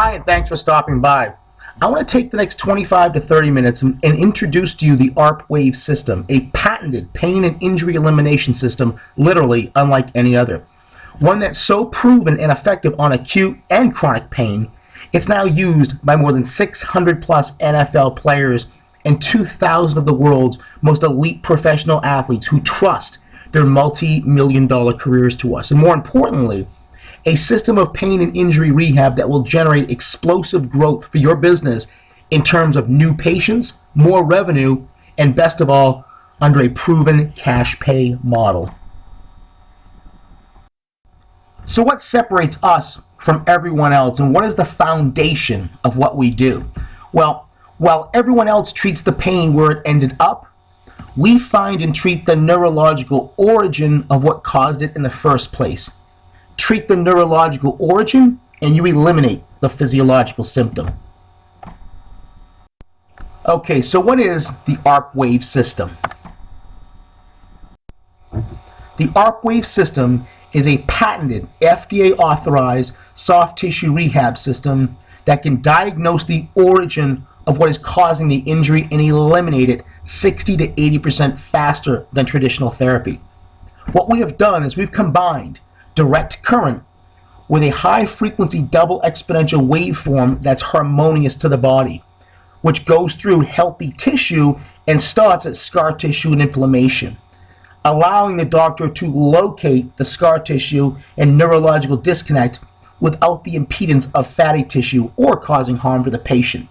Hi, and thanks for stopping by. I want to take the next 25 to 30 minutes and introduce to you the ARP Wave system, a patented pain and injury elimination system, literally unlike any other. One that's so proven and effective on acute and chronic pain, it's now used by more than 600 plus NFL players and 2,000 of the world's most elite professional athletes who trust their multi-million-dollar careers to us. And more importantly, a system of pain and injury rehab that will generate explosive growth for your business in terms of new patients, more revenue, and best of all, under a proven cash pay model. So what separates us from everyone else, and what is the foundation of what we do? Well, while everyone else treats the pain where it ended up, we find and treat the neurological origin of what caused it in the first place. Treat the neurological origin, and you eliminate the physiological symptom. Okay, so what is the ARP Wave system? The ARP Wave system is a patented, FDA-authorized soft tissue rehab system that can diagnose the origin of what is causing the injury and eliminate it 60 to 80% faster than traditional therapy. What we have done is we've combined direct current with a high-frequency double exponential waveform that's harmonious to the body, which goes through healthy tissue and stops at scar tissue and inflammation, allowing the doctor to locate the scar tissue and neurological disconnect without the impedance of fatty tissue or causing harm to the patient.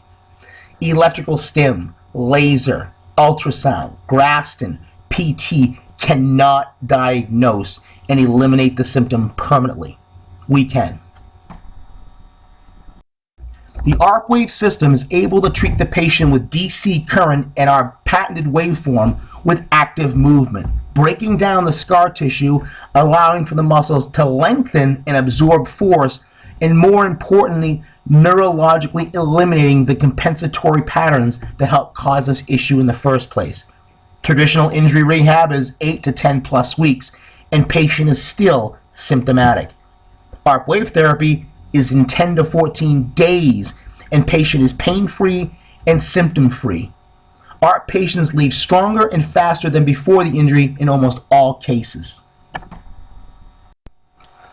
Electrical stim, laser, ultrasound, Grafton, PT cannot diagnose and eliminate the symptom permanently. We can. The ARP Wave system is able to treat the patient with DC current and our patented waveform with active movement, breaking down the scar tissue, allowing for the muscles to lengthen and absorb force, and more importantly, neurologically eliminating the compensatory patterns that help cause this issue in the first place. Traditional injury rehab is 8 to 10 plus weeks, and patient is still symptomatic. ARP Wave therapy is in 10 to 14 days, and patient is pain-free and symptom-free. ARP patients leave stronger and faster than before the injury in almost all cases.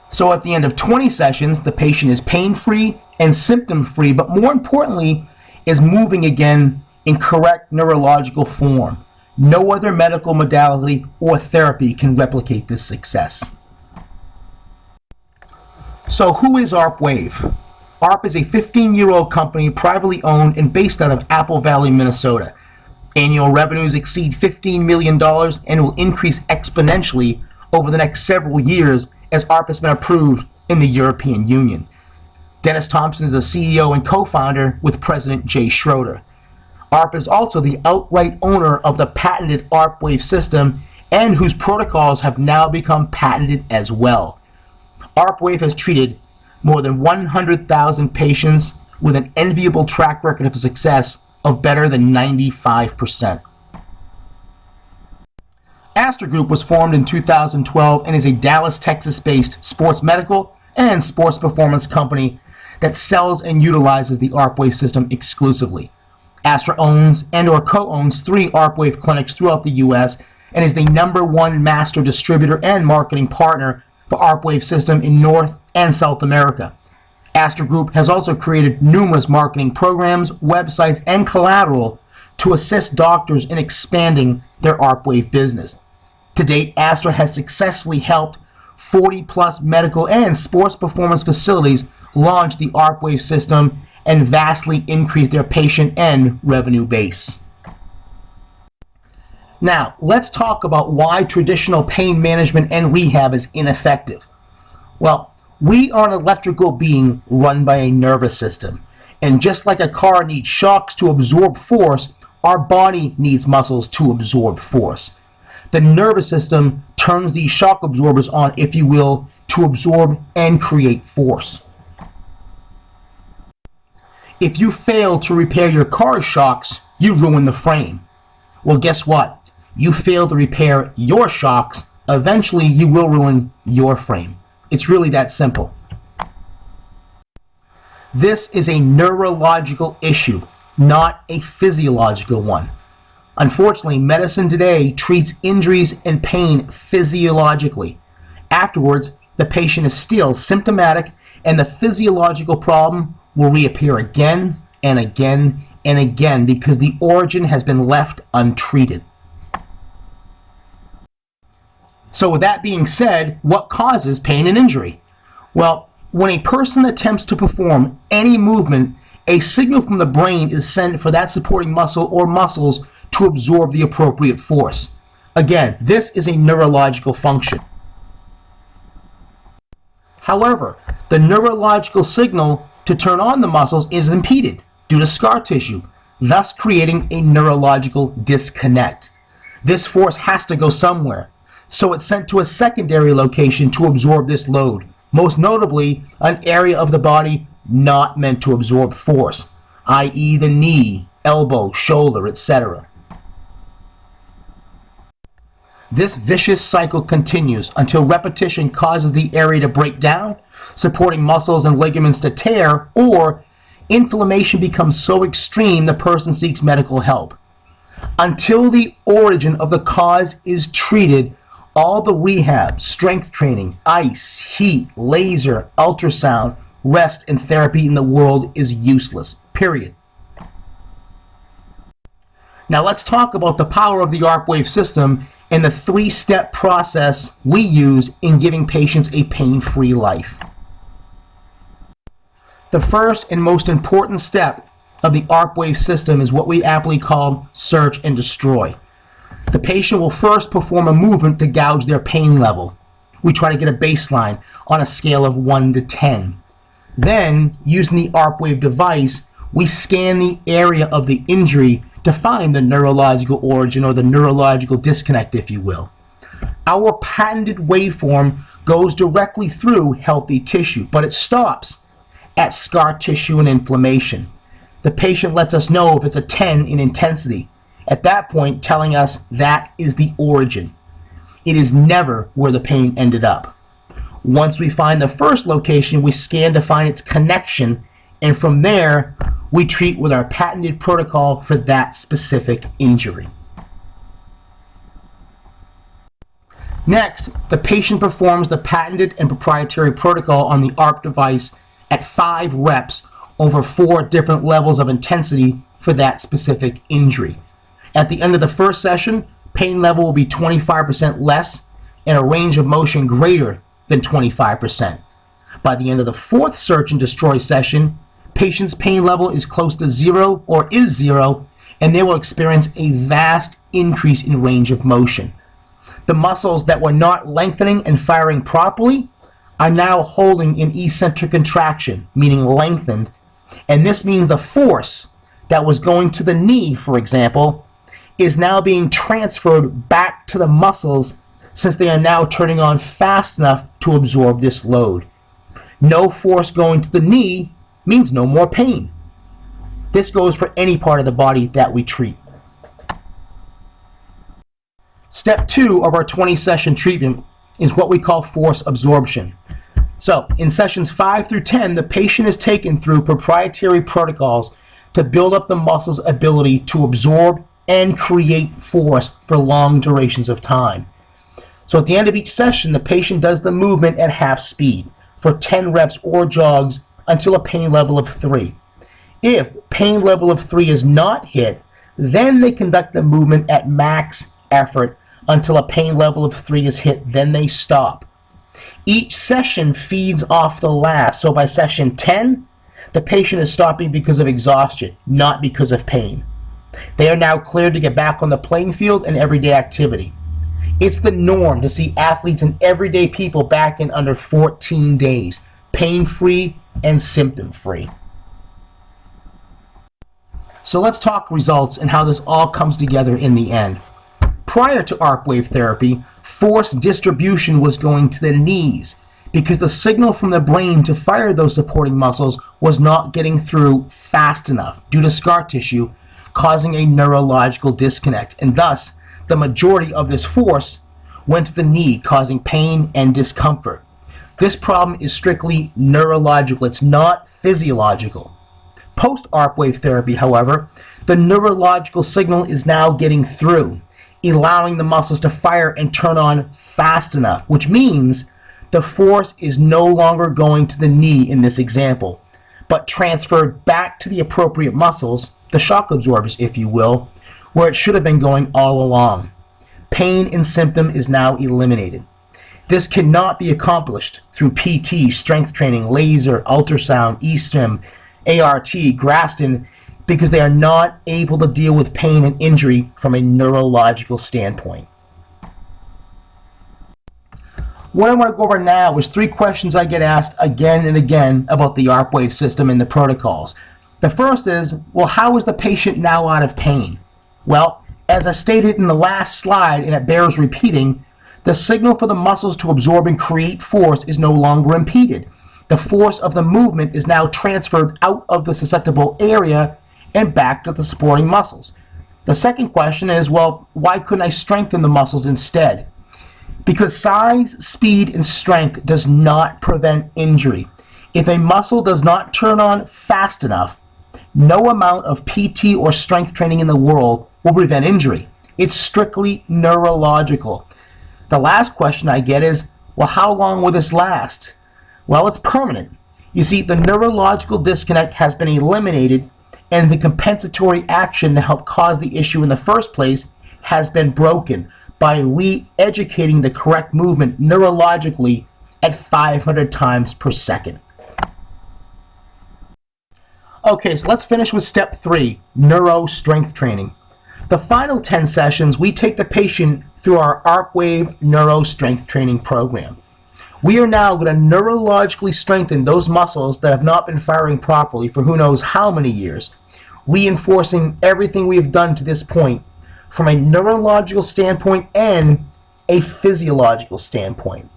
So at the end of 20 sessions, the patient is pain-free and symptom-free, but more importantly, is moving again in correct neurological form. No other medical modality or therapy can replicate this success. So who is ARP Wave? ARP is a 15-year-old company privately owned and based out of Apple Valley, Minnesota. Annual revenues exceed $15 million and will increase exponentially over the next several years as ARP has been approved in the European Union. Dennis Thompson is a CEO and co-founder with President Jay Schroeder. ARP is also the outright owner of the patented ARP Wave system and whose protocols have now become patented as well. ARP Wave has treated more than 100,000 patients with an enviable track record of success of better than 95%. Astor Group was formed in 2012 and is a Dallas, Texas-based sports medical and sports performance company that sells and utilizes the ARP Wave system exclusively. Astor owns and or co-owns 3 ARP Wave clinics throughout the U.S. and is the #1 master distributor and marketing partner for ARP Wave system in North and South America. Astor Group has also created numerous marketing programs, websites, and collateral to assist doctors in expanding their ARP Wave business. To date, Astor has successfully helped 40 plus medical and sports performance facilities launch the ARP Wave system and vastly increase their patient and revenue base. Now, let's talk about why traditional pain management and rehab is ineffective. Well, we are an electrical being run by a nervous system. And just like a car needs shocks to absorb force, our body needs muscles to absorb force. The nervous system turns these shock absorbers on, if you will, to absorb and create force. If you fail to repair your car's shocks, you ruin the frame. Well, guess what? You fail to repair your shocks, eventually you will ruin your frame. It's really that simple. This is a neurological issue, not a physiological one. Unfortunately, medicine today treats injuries and pain physiologically. Afterwards, the patient is still symptomatic, and the physiological problem will reappear again and again and again because the origin has been left untreated. So with that being said, what causes pain and injury? Well, when a person attempts to perform any movement, a signal from the brain is sent for that supporting muscle or muscles to absorb the appropriate force. Again, this is a neurological function. However, the neurological signal to turn on the muscles is impeded due to scar tissue, thus creating a neurological disconnect. This force has to go somewhere, so it's sent to a secondary location to absorb this load, most notably an area of the body not meant to absorb force, i.e. the knee, elbow, shoulder, etc. This vicious cycle continues until repetition causes the area to break down, supporting muscles and ligaments to tear, or inflammation becomes so extreme the person seeks medical help. Until the origin of the cause is treated, all the rehab, strength training, ice, heat, laser, ultrasound, rest, and therapy in the world is useless. Period. Now let's talk about the power of the ARP wave system and the three-step process we use in giving patients a pain-free life. The first and most important step of the ARP wave system is what we aptly call search and destroy. The patient will first perform a movement to gauge their pain level. We try to get a baseline on a scale of 1 to 10. Then, using the ARP wave device, we scan the area of the injury to find the neurological origin or the neurological disconnect, if you will. Our patented waveform goes directly through healthy tissue, but it stops at scar tissue and inflammation. The patient lets us know if it's a 10 in intensity, at that point telling us that is the origin. It is never where the pain ended up. Once we find the first location, we scan to find its connection, and from there, we treat with our patented protocol for that specific injury. Next, the patient performs the patented and proprietary protocol on the ARP device at 5 reps over 4 different levels of intensity for that specific injury. At the end of the first session, pain level will be 25% less and a range of motion greater than 25%. By the end of the 4th search and destroy session, patient's pain level is close to 0 or is 0, and they will experience a vast increase in range of motion. The muscles that were not lengthening and firing properly are now holding in eccentric contraction, meaning lengthened, and this means the force that was going to the knee, for example, is now being transferred back to the muscles since they are now turning on fast enough to absorb this load. No force going to the knee means no more pain. This goes for any part of the body that we treat. Step 2 of our 20-session treatment is what we call force absorption. So, in sessions 5 through 10, the patient is taken through proprietary protocols to build up the muscle's ability to absorb and create force for long durations of time. So at the end of each session, the patient does the movement at half speed for 10 reps or jogs until a pain level of 3. If pain level of 3 is not hit, then they conduct the movement at max effort until a pain level of 3 is hit, then they stop. Each session feeds off the last, so by session 10, the patient is stopping because of exhaustion, not because of pain. They are now cleared to get back on the playing field and everyday activity. It's the norm to see athletes and everyday people back in under 14 days, pain-free and symptom-free. So let's talk results and how this all comes together in the end. Prior to ARP wave therapy, force distribution was going to the knees because the signal from the brain to fire those supporting muscles was not getting through fast enough due to scar tissue, causing a neurological disconnect, and thus the majority of this force went to the knee, causing pain and discomfort. This problem is strictly neurological. It's not physiological. Post-ARP wave therapy, however, the neurological signal is now getting through, allowing the muscles to fire and turn on fast enough, which means the force is no longer going to the knee in this example, but transferred back to the appropriate muscles, the shock absorbers, if you will, where it should have been going all along. Pain and symptom is now eliminated. This cannot be accomplished through PT, strength training, laser, ultrasound, eStim, ART, Graston, because they are not able to deal with pain and injury from a neurological standpoint. What I want to go over now is 3 questions I get asked again and again about the ARP wave system and the protocols. The first is, well, how is the patient now out of pain? Well, as I stated in the last slide, and it bears repeating, the signal for the muscles to absorb and create force is no longer impeded. The force of the movement is now transferred out of the susceptible area and back to the supporting muscles. The second question is, well, why couldn't I strengthen the muscles instead? Because size, speed, and strength does not prevent injury. If a muscle does not turn on fast enough, no amount of PT or strength training in the world will prevent injury. It's strictly neurological. The last question I get is, well, how long will this last? Well, it's permanent. You see, the neurological disconnect has been eliminated, and the compensatory action to help cause the issue in the first place has been broken by re-educating the correct movement neurologically at 500 times per second. Okay, so let's finish with step 3, neuro strength training. The final 10 sessions, we take the patient through our ARP wave neuro strength training program. We are now going to neurologically strengthen those muscles that have not been firing properly for who knows how many years, reinforcing everything we have done to this point from a neurological standpoint and a physiological standpoint.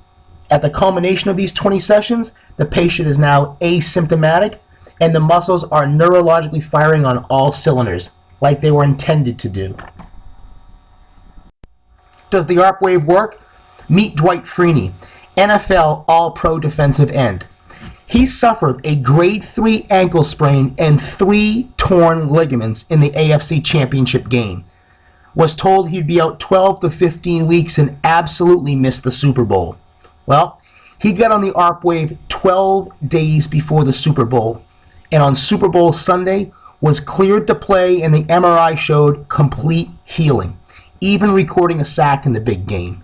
At the culmination of these 20 sessions, the patient is now asymptomatic and the muscles are neurologically firing on all cylinders, like they were intended to do. Does the ARP wave work? Meet Dwight Freeney, NFL All-Pro defensive end. He suffered a grade 3 ankle sprain and 3 torn ligaments in the AFC Championship game. Was told he'd be out 12 to 15 weeks and absolutely missed the Super Bowl. Well, he got on the ARP wave 12 days before the Super Bowl, and on Super Bowl Sunday was cleared to play, and the MRI showed complete healing, even recording a sack in the big game.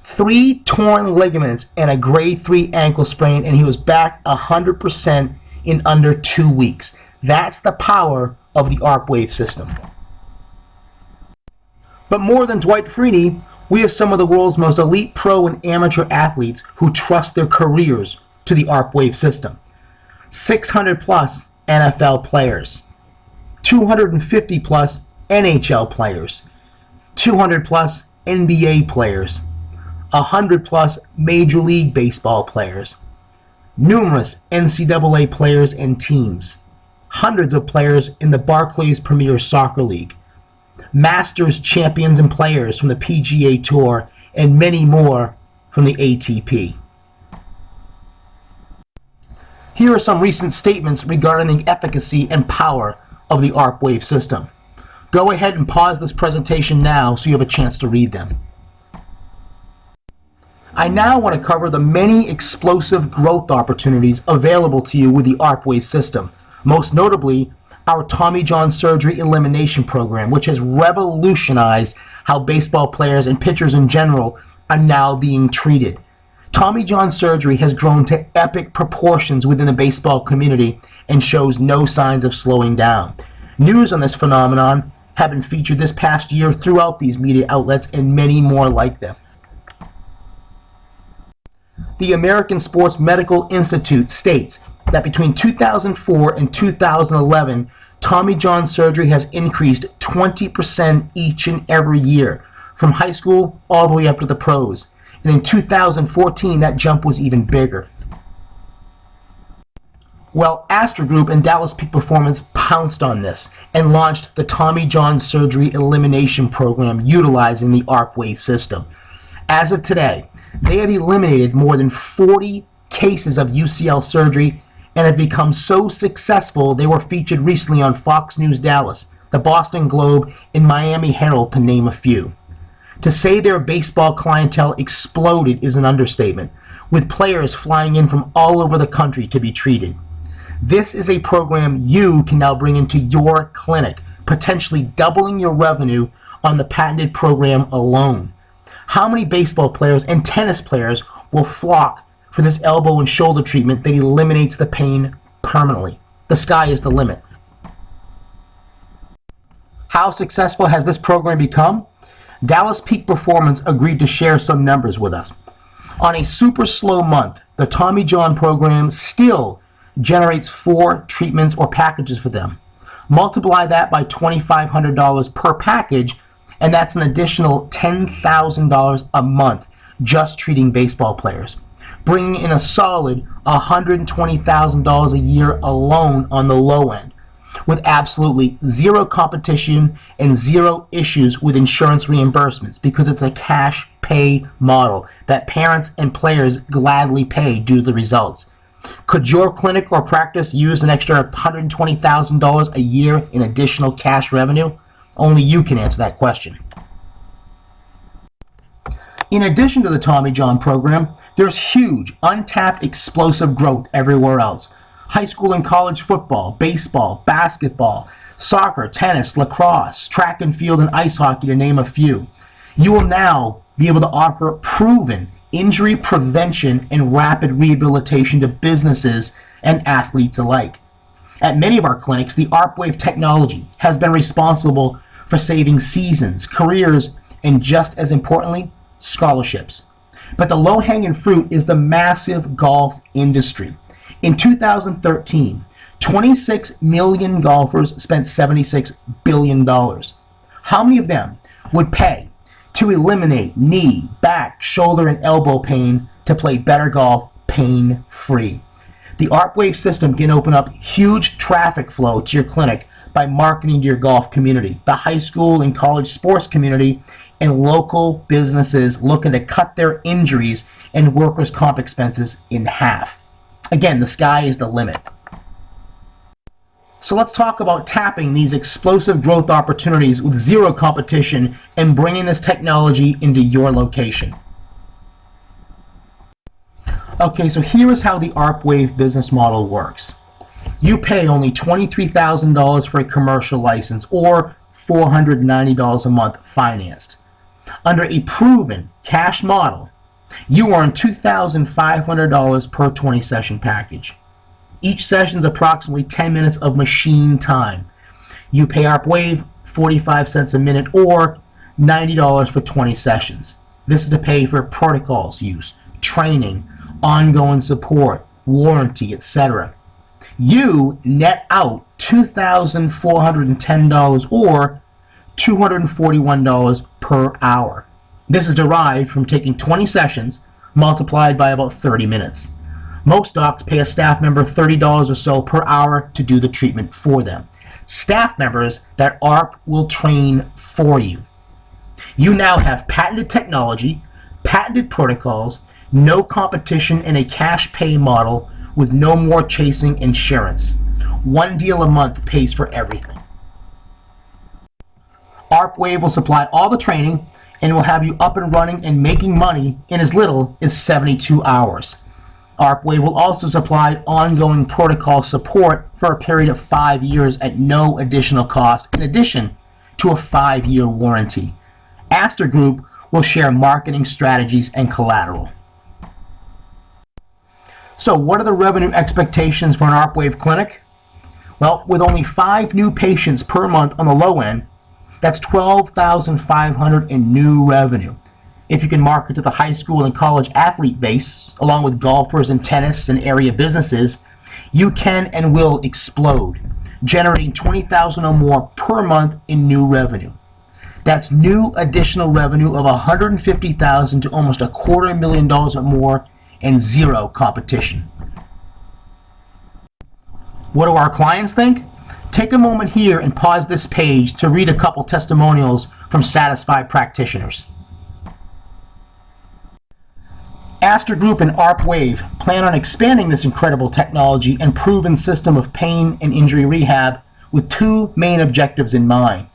3 torn ligaments and a grade 3 ankle sprain, and he was back 100% in under 2 weeks. That's the power of the ARP wave system. But more than Dwight Freeney, we have some of the world's most elite pro and amateur athletes who trust their careers to the ARP wave system. 600 plus NFL players, 250 plus NHL players, 200 plus NBA players, 100 plus Major League Baseball players, numerous NCAA players and teams, hundreds of players in the Barclays Premier Soccer League, Masters champions and players from the PGA Tour, and many more from the ATP. Here are some recent statements regarding the efficacy and power of the ARP wave system. Go ahead and pause this presentation now so you have a chance to read them. I now want to cover the many explosive growth opportunities available to you with the ARP wave system, most notably our Tommy John surgery elimination program, which has revolutionized how baseball players and pitchers in general are now being treated. Tommy John surgery has grown to epic proportions within the baseball community and shows no signs of slowing down. News on this phenomenon have been featured this past year throughout these media outlets and many more like them. The American Sports Medical Institute states that between 2004 and 2011, Tommy John surgery has increased 20% each and every year, from high school all the way up to the pros. And in 2014, that jump was even bigger. Well, Astor Group and Dallas Peak Performance pounced on this and launched the Tommy John Surgery Elimination Program utilizing the ARP wave system. As of today, They have eliminated more than 40 cases of UCL surgery and have become so successful they were featured recently on Fox News Dallas, the Boston Globe, and Miami Herald, to name a few. To say their baseball clientele exploded is an understatement, with players flying in from all over the country to be treated. This is a program you can now bring into your clinic, potentially doubling your revenue on the patented program alone. How many baseball players and tennis players will flock for this elbow and shoulder treatment that eliminates the pain permanently? The sky is the limit. How successful has this program become? Dallas Peak Performance agreed to share some numbers with us. On a super slow month, the Tommy John program still generates 4 treatments or packages for them. Multiply that by $2,500 per package, and that's an additional $10,000 a month just treating baseball players, bringing in a solid $120,000 a year alone on the low end, with absolutely zero competition and zero issues with insurance reimbursements because it's a cash pay model that parents and players gladly pay due to the results. Could your clinic or practice use an extra $120,000 a year in additional cash revenue? Only you can answer that question. In addition to the Tommy John program, there's huge, untapped, explosive growth everywhere else. High school and college football, baseball, basketball, soccer, tennis, lacrosse, track and field, and ice hockey, to name a few. You will now be able to offer proven injury prevention and rapid rehabilitation to businesses and athletes alike. At many of our clinics, the ARP Wave technology has been responsible for saving seasons, careers, and just as importantly, scholarships. But the low-hanging fruit is the massive golf industry. In 2013, 26 million golfers spent $76 billion. How many of them would pay to eliminate knee, back, shoulder, and elbow pain to play better golf pain-free? The ARP Wave system can open up huge traffic flow to your clinic by marketing to your golf community, the high school and college sports community, and local businesses looking to cut their injuries and workers' comp expenses in half. Again, the sky is the limit. So let's talk about tapping these explosive growth opportunities with zero competition and bringing this technology into your location. Okay, so here is how the ARP Wave business model works. You pay only $23,000 for a commercial license or $490 a month financed. Under a proven cash model, you earn $2,500 per 20-session package. Each session is approximately 10 minutes of machine time. You pay ARP Wave 45 cents a minute or $90 for 20 sessions. This is to pay for protocols use, training, ongoing support, warranty, etc. You net out $2,410 or $241 per hour. This is derived from taking 20 sessions multiplied by about 30 minutes. Most docs pay a staff member $30 or so per hour to do the treatment for them. Staff members that ARP will train for you. You now have patented technology, patented protocols, no competition, and a cash pay model with no more chasing insurance. One deal a month pays for everything. ARP Wave will supply all the training and will have you up and running and making money in as little as 72 hours. ARP Wave will also supply ongoing protocol support for a period of 5 years at no additional cost, in addition to a 5-year warranty. Astor Group will share marketing strategies and collateral. So what are the revenue expectations for an ARP Wave clinic? Well, with only 5 new patients per month on the low end, that's $12,500 in new revenue. If you can market to the high school and college athlete base, along with golfers and tennis and area businesses, you can and will explode, generating $20,000 or more per month in new revenue. That's new additional revenue of $150,000 to almost $250,000 or more, and zero competition. What do our clients think? Take a moment here and pause this page to read a couple testimonials from satisfied practitioners. Astra Group and ARP Wave plan on expanding this incredible technology and proven system of pain and injury rehab with two main objectives in mind.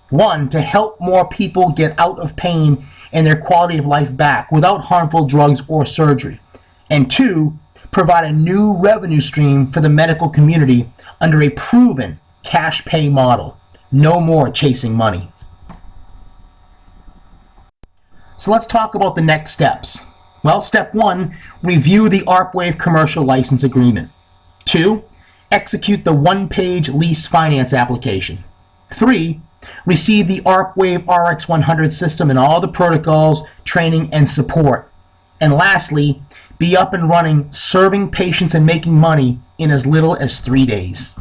One, to help more people get out of pain and their quality of life back without harmful drugs or surgery. And two, provide a new revenue stream for the medical community under a proven cash pay model. No more chasing money. So let's talk about the next steps. Well, step one, review the ARP Wave commercial license agreement. 2, execute the one-page lease finance application. 3, receive the ARP Wave RX100 system and all the protocols, training, and support. And lastly, be up and running, serving patients and making money in as little as 3 days.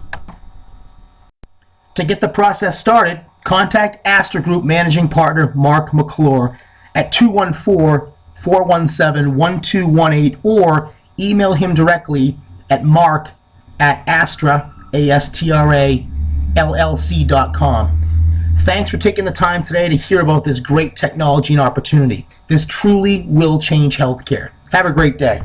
To get the process started, contact Astra Group Managing Partner Mark McClure at 214-417-1218 or email him directly at mark@astra.llc.com. Thanks for taking the time today to hear about this great technology and opportunity. This truly will change healthcare. Have a great day.